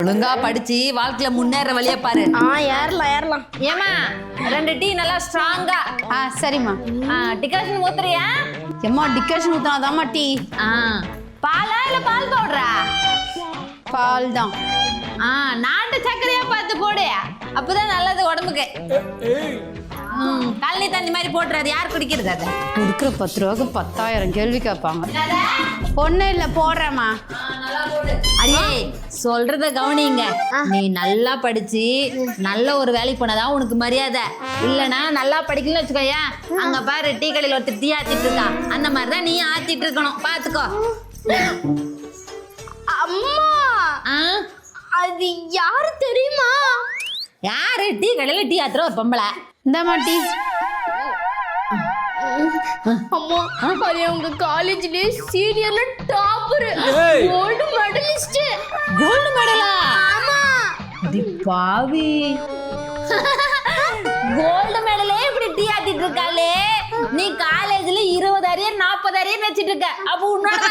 ஒழுங்கா படிச்சு வாழ்க்கையில முன்னேற வழிய பாரு. ஏறலாம். ஏமா 2 டீ நல்லா ஸ்ட்ராங்கா. சரிம்மா. டிகாஷன் ஊத்துறியா? எம்மா டிகாஷன் ஊத்தாதாம்மா டீ. பாலா இல்ல பால் பவுடரா? பால் தான். நாட்டு சர்க்கரையா பார்த்து போடு, அப்பதான் நல்லது உடம்புக்கு. கழனி தண்ணி மாதிரி போட்டுறாது, யார் குடிக்கிறது? அதை கொடுக்குற 10 ரூபாய்க்கு 10,000 கேள்வி கேட்பாங்க. ஒன்னும் இல்ல போடுறேம்மா. அடியே சொல்றத கவனிங்க. நீ நல்லா படிச்சு நல்ல ஒரு வேலைக்கு போனதான் உனக்கு மரியாதை. இல்லனா நல்லா படிக்கலன்னு வச்சுக்கோயா, அங்க பாரு டீ கடையில ஒருத்தர் டீ ஆத்திட்டு இருக்கா, அந்த மாதிரிதான் நீ ஆத்திட்டு இருக்கணும், பாத்துக்கோ. அம்மா அது யாரு தெரியுமா? யாரு? டீ கடையில டீ ஆத்துற ஒரு பொம்பளை. இந்தாம்மா டீ. அம்மா அது உங்க காலேஜ்ல சீனியர்ல டாப்பர், கோல்டு மெடலிஸ்ட். கோல்டு மெடலா? ஆமா. அடி பாவி, கோல்டு மெடலே இப்படி டீ ஆத்திட்டு இருக்காளே. நீ காலேஜ்ல 20 அரியர் 40 அரியர் வச்சிட்டு இருக்க, அப்ப உன்னோட